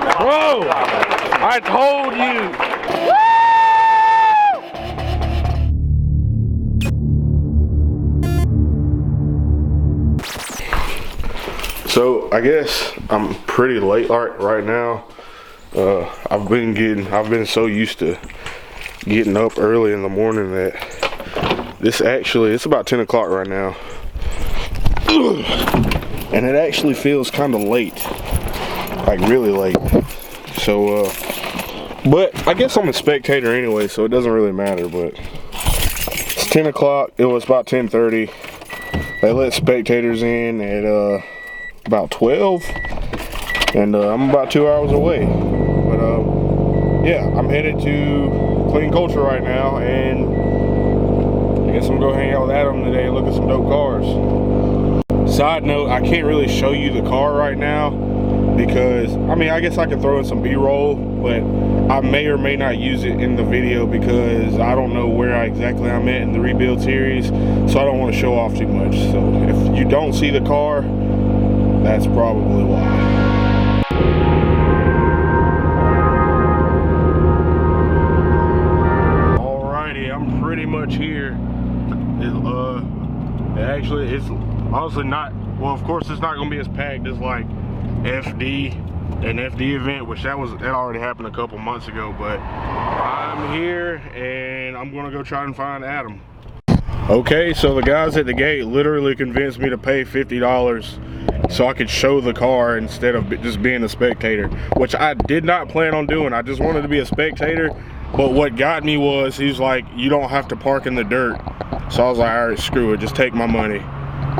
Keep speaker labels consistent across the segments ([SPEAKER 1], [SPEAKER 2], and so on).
[SPEAKER 1] Bro, I told you. So I guess I'm pretty late right now. I've been so used to getting up early in the morning that it's about 10 o'clock right now. And it actually feels kind of late, like really late. So, but I guess I'm a spectator anyway, so it doesn't really matter, but it's 10 o'clock, it was about 10:30. They let spectators in at about 12, and I'm about 2 hours away. But yeah, I'm headed to Clean Culture right now, and I guess I'm gonna go hang out with Adam today and look at some dope cars. Side note, I can't really show you the car right now because, I mean, I guess I can throw in some B-roll, but I may or may not use it in the video because I don't know where exactly I'm at in the rebuild series, so I don't want to show off too much. So if you don't see the car, that's probably why. Alrighty, I'm pretty much here. It's honestly not, well, of course it's not gonna be as packed as like an FD event, which that already happened a couple months ago, but I'm here and I'm gonna go try and find Adam. Okay, so the guys at the gate literally convinced me to pay $50 so I could show the car instead of just being a spectator, which I did not plan on doing. I just wanted to be a spectator, but what got me was he's like, you don't have to park in the dirt. So I was like, all right, screw it, just take my money.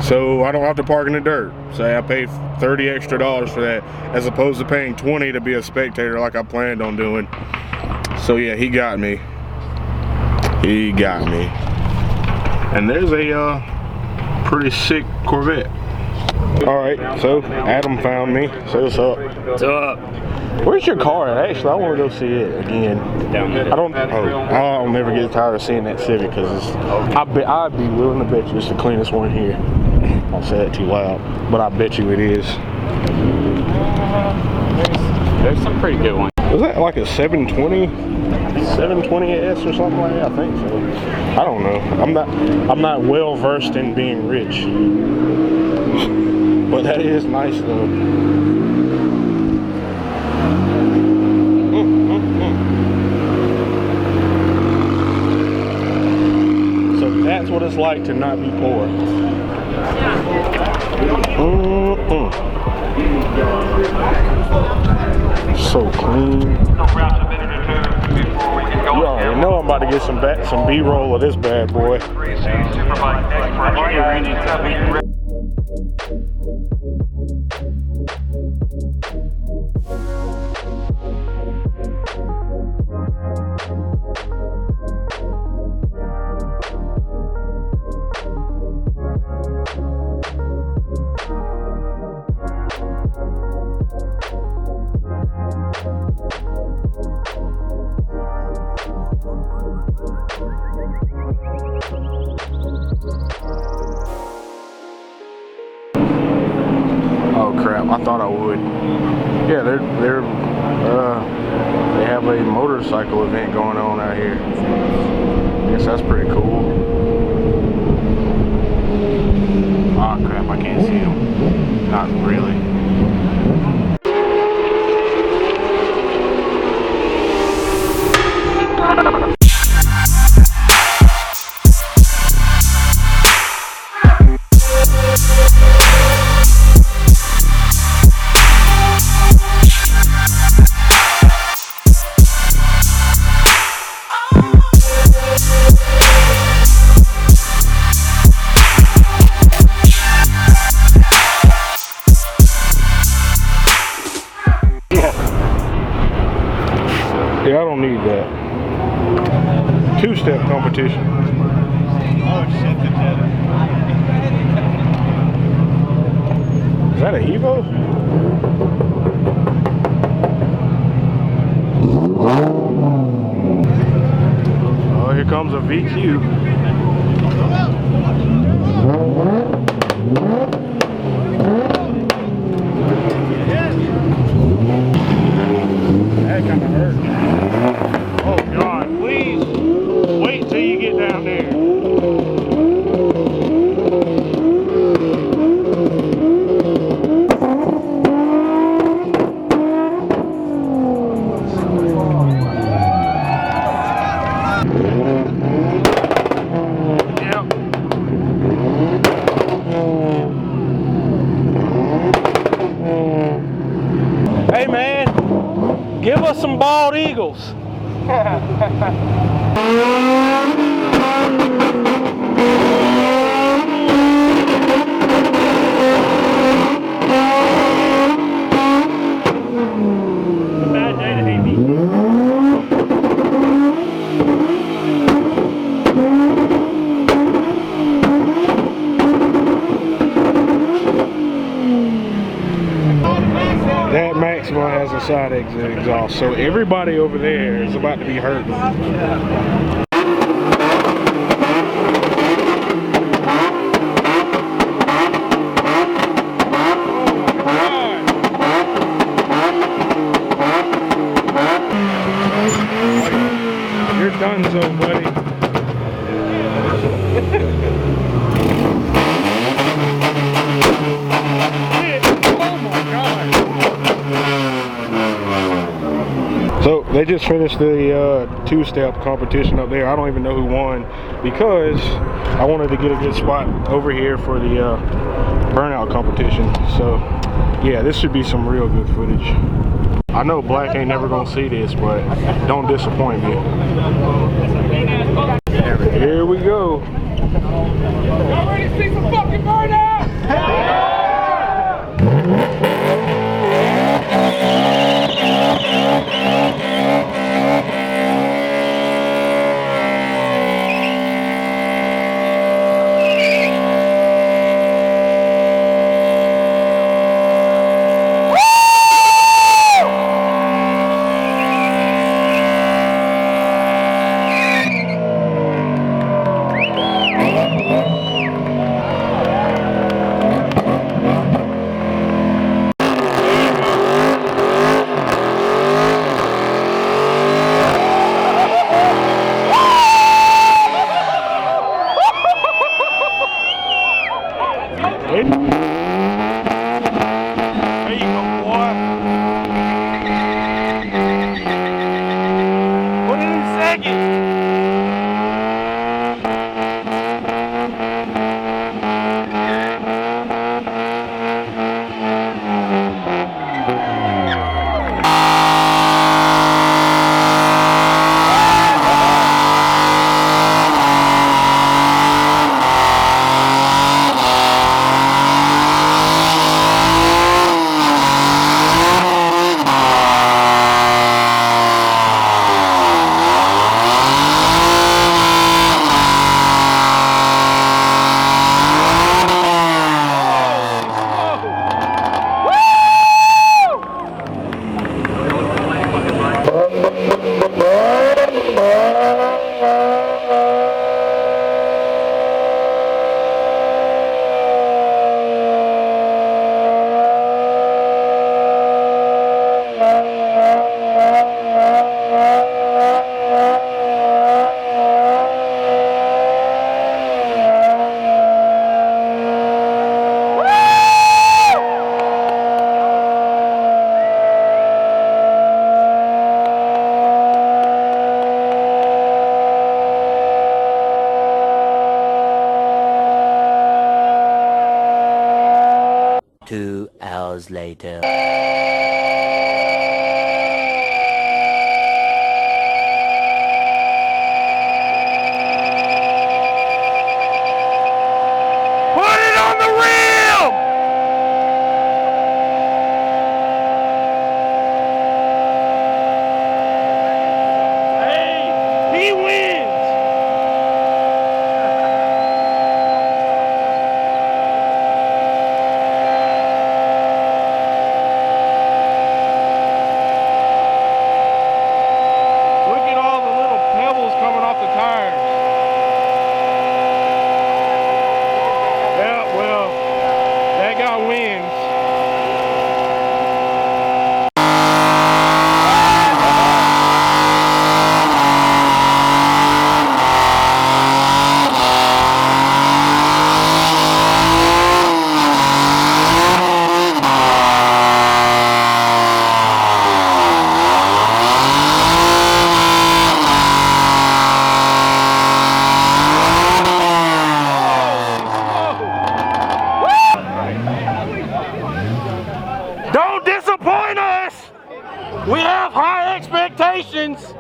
[SPEAKER 1] So I don't have to park in the dirt. So I paid $30 extra for that, as opposed to paying $20 to be a spectator like I planned on doing. So yeah, he got me. He got me. And there's a pretty sick Corvette. All right, so Adam found me. Say what's up.
[SPEAKER 2] What's up?
[SPEAKER 1] Where's your car at? Actually, I want to go see it again.
[SPEAKER 2] Down there.
[SPEAKER 1] I'll never get tired of seeing that Civic because I'd be willing to bet you it's the cleanest one here. I'll say that too loud, but I bet you it is.
[SPEAKER 2] There's some pretty good ones.
[SPEAKER 1] Was that like a 720? 720S or something like that? I think so. I don't know. I'm not well versed in being rich, but that is nice though. So that's what it's like to not be poor. So clean. You already know I'm about to get some B-roll of this bad boy. Oh crap, I thought I would. Yeah, they have a motorcycle event going on out here. I guess that's pretty cool. Oh crap, I can't see him. Not really. Yeah, I don't need that. Two-step competition. Is that a Evo? Oh, here comes a VQ. Oh God, please wait till you get down there. Hey man, give us some bald eagles. Bad day to hate me. That Maxima has a side exit exhaust, so everybody over there is about to be hurt. You're done, so buddy. So they just finished the two-step competition up there. I don't even know who won because I wanted to get a good spot over here for the burnout competition. So yeah, this should be some real good footage. I know Black ain't never gonna see this, but don't disappoint me. Here we go.
[SPEAKER 3] Y'all ready to see some fucking burnout?
[SPEAKER 4] Later.
[SPEAKER 1] We have high expectations.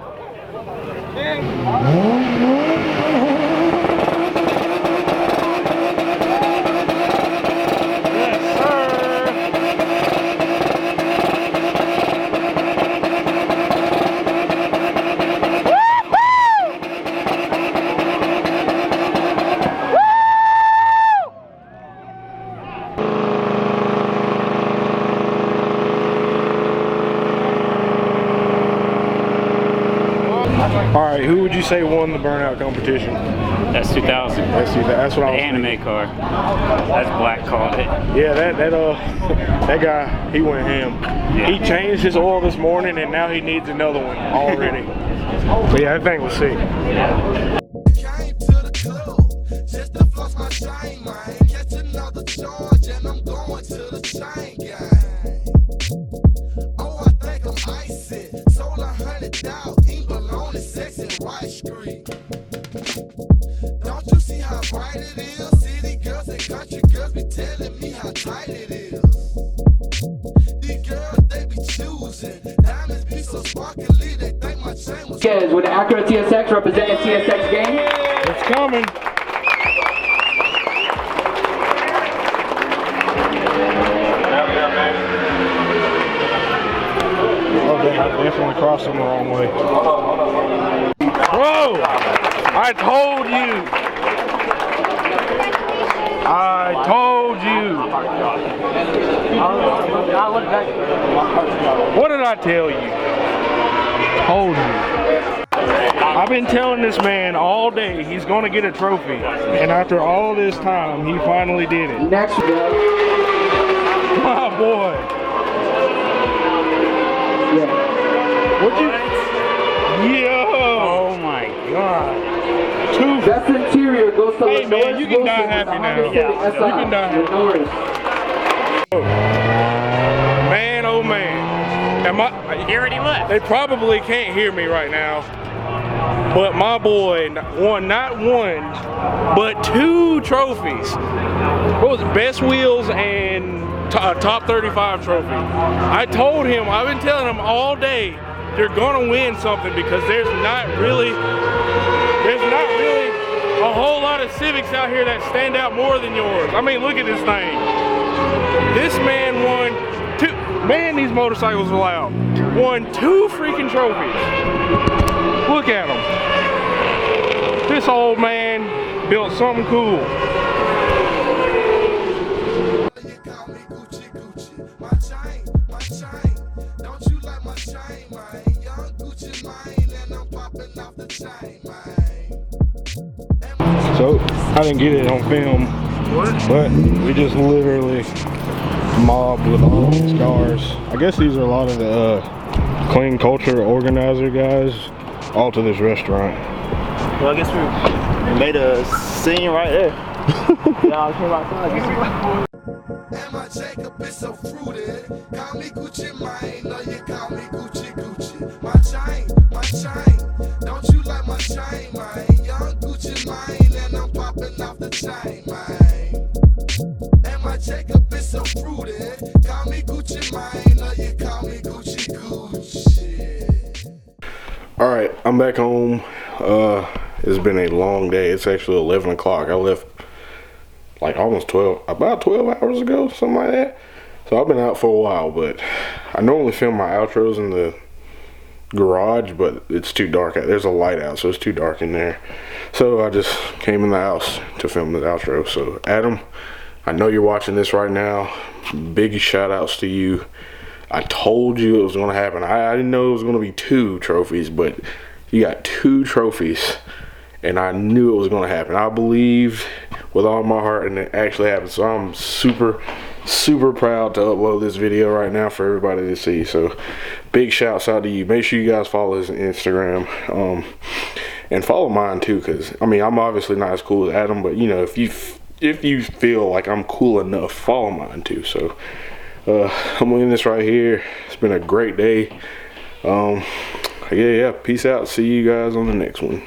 [SPEAKER 1] All right, who would you say won the burnout competition?
[SPEAKER 2] That's 2000.
[SPEAKER 1] That's what I was
[SPEAKER 2] anime
[SPEAKER 1] thinking.
[SPEAKER 2] car. That's Black called it.
[SPEAKER 1] Yeah, that guy, he went ham.
[SPEAKER 2] Yeah.
[SPEAKER 1] He changed his oil this morning, and now he needs another one already. But yeah, that thing was sick.
[SPEAKER 5] Came to the club just to floss my chain, man. Catch another charge and I'm going to the chain gang. Oh, I think I'm icy. Sold 100 out, eat bologna, sex and rice street. Don't you see how bright it is? City girls and country girls be telling me how tight it is. These girls, they be choosing. Diamonds be so sparkly, they think my chain was.
[SPEAKER 6] Kids with the Acura TSX representing TSX game.
[SPEAKER 1] It's coming. Okay, I definitely crossed him the wrong way. Bro, I told you. I told you. What did I tell you? Told you. I've been telling this man all day he's gonna get a trophy, and after all this time, he finally did it.
[SPEAKER 6] Next,
[SPEAKER 1] My boy.
[SPEAKER 6] yeah.
[SPEAKER 1] What'd you? Yo.
[SPEAKER 2] Oh my god.
[SPEAKER 1] Two.
[SPEAKER 6] Best interior goes to
[SPEAKER 1] Hey man, you can die happy now.
[SPEAKER 2] Yeah,
[SPEAKER 1] you can die happy. Man, oh man. Am I?
[SPEAKER 2] He already left.
[SPEAKER 1] They probably can't hear me right now, but my boy won not one, but 2 trophies. What was it? Best wheels and top 35 trophy. I told him, I've been telling him all day, you're gonna win something because there's not really a whole lot of Civics out here that stand out more than yours. I mean, look at this thing. This man won 2. Man, these motorcycles are loud. Won 2 freaking trophies. Look at him. This old man built something cool.
[SPEAKER 5] You call me Gucci Gucci. My chain, my chain. Don't you like my chain, man? Young Gucci mine, and I'm popping off the chain, man.
[SPEAKER 1] So I didn't get it on film, but we just literally mobbed with all these cars. I guess these are a lot of the clean culture organizer guys, all to this restaurant.
[SPEAKER 7] Well, I guess we made a scene right there. Y'all came outside.
[SPEAKER 5] And my Jacob is so fruited. Call me Gucci mine, or you call me Gucci Gucci. My chain, my chain. Don't you like my chain, man? Young Gucci mine, and I'm popping off the chain, man. And my Jacob is so fruited. Call me Gucci mine, or you call me Gucci Gucci.
[SPEAKER 1] All right, I'm back home. It's been a long day. It's actually 11 o'clock. I left like almost 12, about 12 hours ago, something like that. So I've been out for a while, but I normally film my outros in the garage, but it's too dark out. There's a light out, so it's too dark in there. So I just came in the house to film the outro. So Adam, I know you're watching this right now. Big shout outs to you. I told you it was going to happen. I didn't know it was going to be 2 trophies, but you got 2 trophies, and I knew it was going to happen. I believed with all my heart, and it actually happened. So I'm super proud to upload this video right now for everybody to see. So big shouts out to you. Make sure you guys follow his Instagram, and follow mine too, because I mean, I'm obviously not as cool as Adam, but you know, if you feel like I'm cool enough, follow mine too. So I'm leaving this right here. It's been a great day. Yeah, peace out. See you guys on the next one.